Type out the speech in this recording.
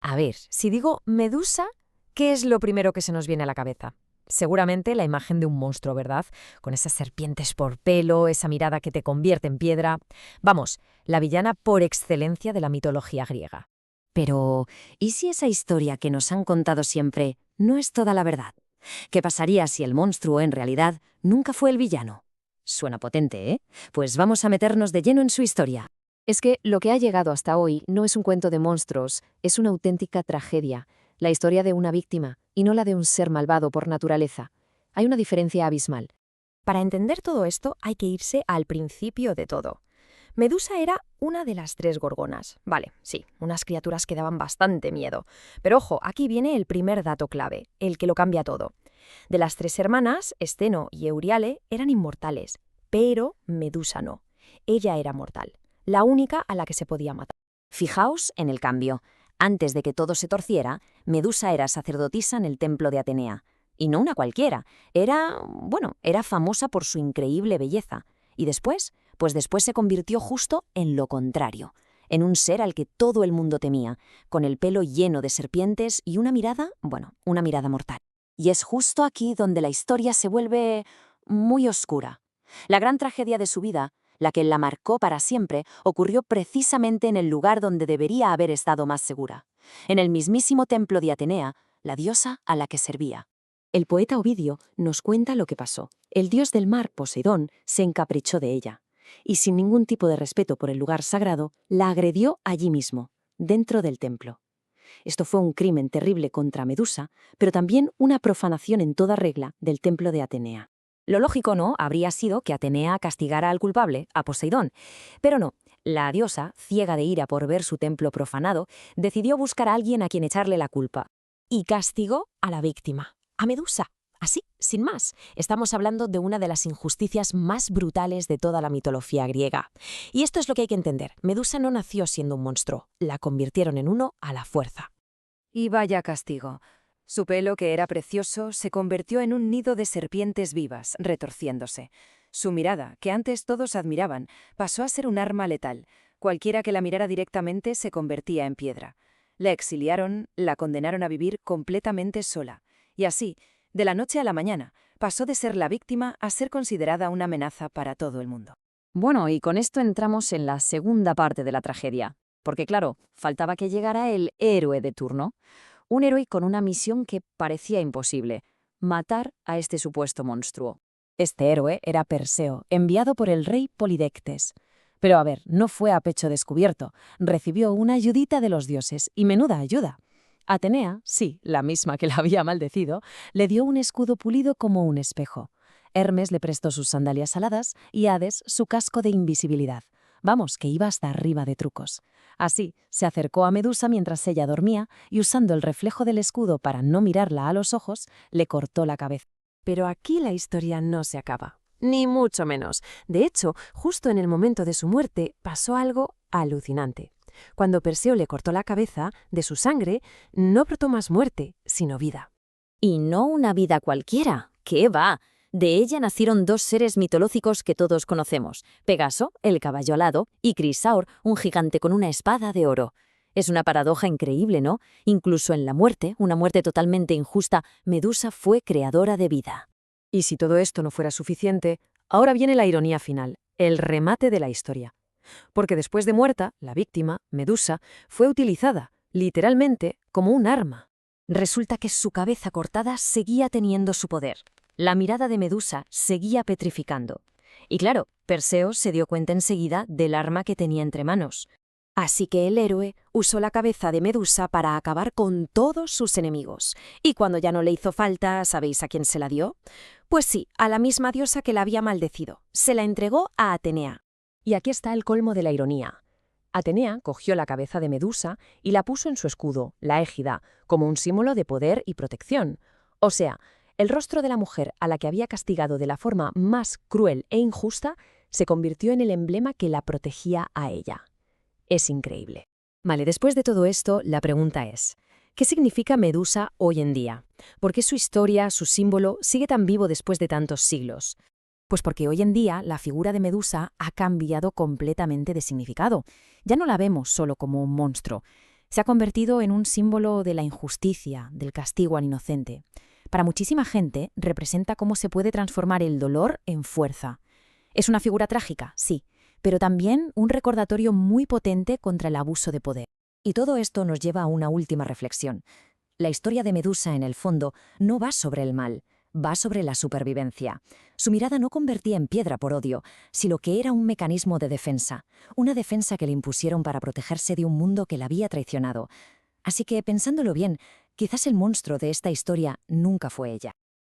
A ver, si digo Medusa, ¿qué es lo primero que se nos viene a la cabeza? Seguramente la imagen de un monstruo, ¿verdad? Con esas serpientes por pelo, esa mirada que te convierte en piedra. Vamos, la villana por excelencia de la mitología griega. Pero, ¿y si esa historia que nos han contado siempre no es toda la verdad? ¿Qué pasaría si el monstruo en realidad nunca fue el villano? Suena potente, ¿eh? Pues vamos a meternos de lleno en su historia. Es que lo que ha llegado hasta hoy no es un cuento de monstruos, es una auténtica tragedia, la historia de una víctima, y no la de un ser malvado por naturaleza. Hay una diferencia abismal. Para entender todo esto hay que irse al principio de todo. Medusa era una de las 3 gorgonas. Vale, sí, unas criaturas que daban bastante miedo. Pero ojo, aquí viene el primer dato clave, el que lo cambia todo. De las 3 hermanas, Esteno y Euriale eran inmortales, pero Medusa no. Ella era mortal, la única a la que se podía matar. Fijaos en el cambio. Antes de que todo se torciera, Medusa era sacerdotisa en el templo de Atenea. Y no una cualquiera. Era famosa por su increíble belleza. Y después, pues después se convirtió justo en lo contrario. En un ser al que todo el mundo temía, con el pelo lleno de serpientes y una mirada mortal. Y es justo aquí donde la historia se vuelve muy oscura. La gran tragedia de su vida, la que la marcó para siempre, ocurrió precisamente en el lugar donde debería haber estado más segura, en el mismísimo templo de Atenea, la diosa a la que servía. El poeta Ovidio nos cuenta lo que pasó. El dios del mar, Poseidón, se encaprichó de ella, y sin ningún tipo de respeto por el lugar sagrado, la agredió allí mismo, dentro del templo. Esto fue un crimen terrible contra Medusa, pero también una profanación en toda regla del templo de Atenea. Lo lógico, ¿no?, habría sido que Atenea castigara al culpable, a Poseidón. Pero no, la diosa, ciega de ira por ver su templo profanado, decidió buscar a alguien a quien echarle la culpa. Y castigó a la víctima, a Medusa. Así, sin más, estamos hablando de una de las injusticias más brutales de toda la mitología griega. Y esto es lo que hay que entender. Medusa no nació siendo un monstruo, la convirtieron en uno a la fuerza. Y vaya castigo. Su pelo, que era precioso, se convirtió en un nido de serpientes vivas, retorciéndose. Su mirada, que antes todos admiraban, pasó a ser un arma letal. Cualquiera que la mirara directamente se convertía en piedra. La exiliaron, la condenaron a vivir completamente sola. Y así, de la noche a la mañana, pasó de ser la víctima a ser considerada una amenaza para todo el mundo. Bueno, y con esto entramos en la segunda parte de la tragedia. Porque claro, faltaba que llegara el héroe de turno. Un héroe con una misión que parecía imposible: matar a este supuesto monstruo. Este héroe era Perseo, enviado por el rey Polidectes. Pero a ver, no fue a pecho descubierto. Recibió una ayudita de los dioses, y menuda ayuda. Atenea, sí, la misma que la había maldecido, le dio un escudo pulido como un espejo. Hermes le prestó sus sandalias aladas y Hades su casco de invisibilidad. Vamos, que iba hasta arriba de trucos. Así, se acercó a Medusa mientras ella dormía y, usando el reflejo del escudo para no mirarla a los ojos, le cortó la cabeza. Pero aquí la historia no se acaba, ni mucho menos. De hecho, justo en el momento de su muerte pasó algo alucinante. Cuando Perseo le cortó la cabeza, de su sangre no brotó más muerte, sino vida. Y no una vida cualquiera. ¿Qué va? De ella nacieron 2 seres mitológicos que todos conocemos: Pegaso, el caballo alado, y Crisaor, un gigante con una espada de oro. Es una paradoja increíble, ¿no? Incluso en la muerte, una muerte totalmente injusta, Medusa fue creadora de vida. Y si todo esto no fuera suficiente, ahora viene la ironía final, el remate de la historia. Porque después de muerta, la víctima, Medusa, fue utilizada, literalmente, como un arma. Resulta que su cabeza cortada seguía teniendo su poder. La mirada de Medusa seguía petrificando. Y claro, Perseo se dio cuenta enseguida del arma que tenía entre manos. Así que el héroe usó la cabeza de Medusa para acabar con todos sus enemigos. Y cuando ya no le hizo falta, ¿sabéis a quién se la dio? Pues sí, a la misma diosa que la había maldecido. Se la entregó a Atenea. Y aquí está el colmo de la ironía. Atenea cogió la cabeza de Medusa y la puso en su escudo, la égida, como un símbolo de poder y protección. O sea, el rostro de la mujer a la que había castigado de la forma más cruel e injusta se convirtió en el emblema que la protegía a ella. Es increíble. Vale, después de todo esto, la pregunta es, ¿qué significa Medusa hoy en día? ¿Por qué su historia, su símbolo, sigue tan vivo después de tantos siglos? Pues porque hoy en día la figura de Medusa ha cambiado completamente de significado. Ya no la vemos solo como un monstruo. Se ha convertido en un símbolo de la injusticia, del castigo al inocente. Para muchísima gente, representa cómo se puede transformar el dolor en fuerza. Es una figura trágica, sí, pero también un recordatorio muy potente contra el abuso de poder. Y todo esto nos lleva a una última reflexión. La historia de Medusa, en el fondo, no va sobre el mal, va sobre la supervivencia. Su mirada no convertía en piedra por odio, sino que era un mecanismo de defensa, una defensa que le impusieron para protegerse de un mundo que la había traicionado. Así que, pensándolo bien, quizás el monstruo de esta historia nunca fue ella.